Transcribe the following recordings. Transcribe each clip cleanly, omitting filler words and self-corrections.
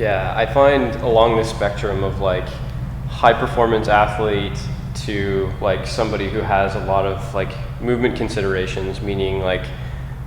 Yeah, I find along the spectrum of like high performance athlete to like somebody who has a lot of like movement considerations, meaning like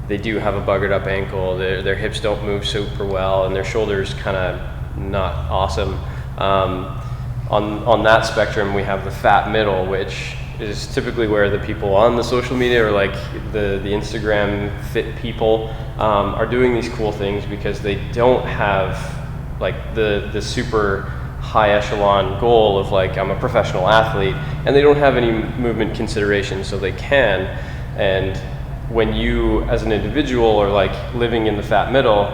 they do have a buggered up ankle, their hips don't move super well, and their shoulders kind of not awesome. On that spectrum, we have the fat middle, which is typically where the people on the social media or like the Instagram fit people are doing these cool things because they don't have like the super high echelon goal of like I'm a professional athlete, and they don't have any movement considerations, so they can. And when you as an individual are like living in the fat middle,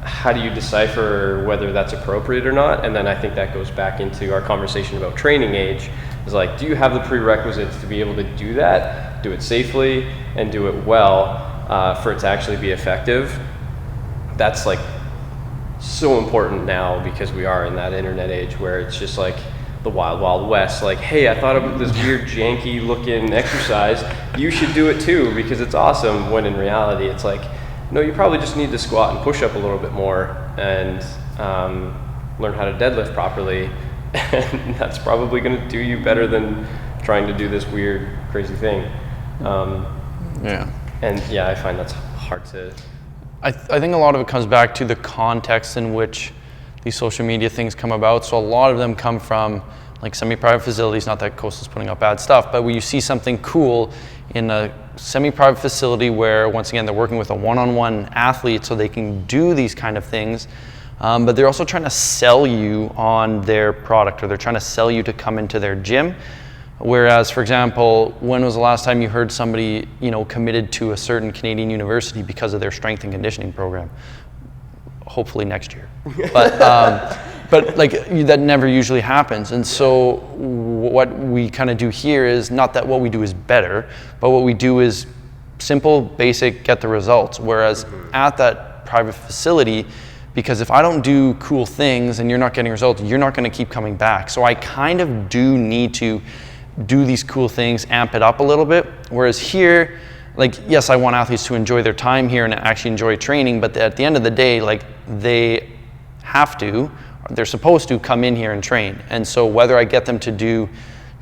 how do you decipher whether that's appropriate or not? And then I think that goes back into our conversation about training age. Is like, do you have the prerequisites to be able to do that, do it safely, and do it well for it to actually be effective? That's like so important now because we are in that internet age where it's just like the wild, wild west. Like, hey, I thought about this weird janky looking exercise. You should do it too because it's awesome. When in reality, it's like, no, you probably just need to squat and push up a little bit more and learn how to deadlift properly. And that's probably going to do you better than trying to do this weird, crazy thing. Yeah. And yeah, I find that's hard to... I think a lot of it comes back to the context in which these social media things come about. So a lot of them come from like semi-private facilities, not that Coastal's putting up bad stuff, but when you see something cool in a semi-private facility where, once again, they're working with a one-on-one athlete so they can do these kind of things, but they're also trying to sell you on their product, or they're trying to sell you to come into their gym. Whereas, for example, when was the last time you heard somebody, committed to a certain Canadian university because of their strength and conditioning program? Hopefully next year. But like that never usually happens. And so what we kind of do here is not that what we do is better, but what we do is simple, basic, get the results. Whereas at that private facility, because if I don't do cool things and you're not getting results, you're not going to keep coming back. So I kind of do need to do these cool things, amp it up a little bit. Whereas here, like, yes, I want athletes to enjoy their time here and actually enjoy training, but at the end of the day, like, they have to, they're supposed to come in here and train. And so whether I get them to do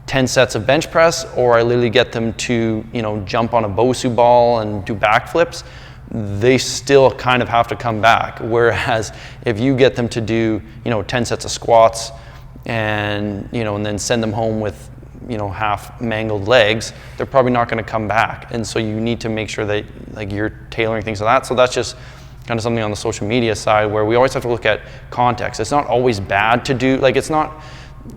10 sets of bench press, or I literally get them to, jump on a Bosu ball and do backflips, they still kind of have to come back. Whereas if you get them to do, 10 sets of squats and, and then send them home with, half mangled legs, they're probably not going to come back. And so you need to make sure that like you're tailoring things to that. So that's just kind of something on the social media side where we always have to look at context. It's not always bad to do, like, it's not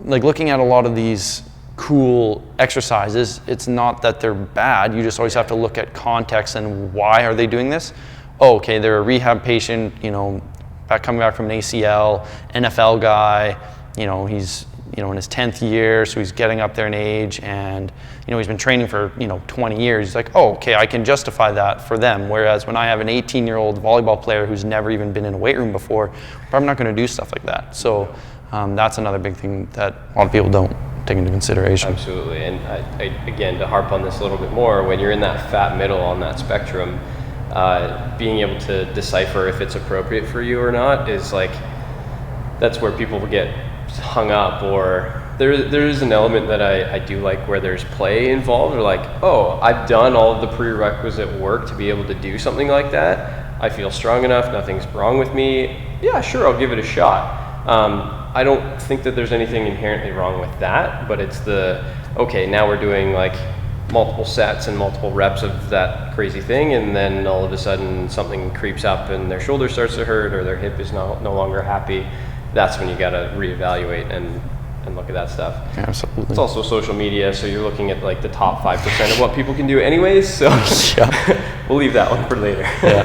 like looking at a lot of these cool exercises, it's not that they're bad. You just always have to look at context and why are they doing this? Oh, okay, they're a rehab patient, coming back from an ACL, NFL guy, he's in his 10th year, so he's getting up there in age, and he's been training for 20 years. He's like, oh, okay, I can justify that for them. Whereas when I have an 18-year-old volleyball player who's never even been in a weight room before, I'm probably not going to do stuff like that. So that's another big thing that a lot of people don't take into consideration. Absolutely. And I, again, to harp on this a little bit more, when you're in that fat middle on that spectrum, being able to decipher if it's appropriate for you or not is like, that's where people get hung up. Or there is an element that I do like where there's play involved, or like, oh, I've done all of the prerequisite work to be able to do something like that. I feel strong enough, nothing's wrong with me. Yeah, sure, I'll give it a shot. I don't think that there's anything inherently wrong with that, but it's okay, now we're doing like multiple sets and multiple reps of that crazy thing, and then all of a sudden something creeps up and their shoulder starts to hurt or their hip is no longer happy. That's when you gotta reevaluate and look at that stuff. Yeah, absolutely. It's also social media, so you're looking at like the top 5% of what people can do anyways, so yeah. We'll leave that one for later. Yeah.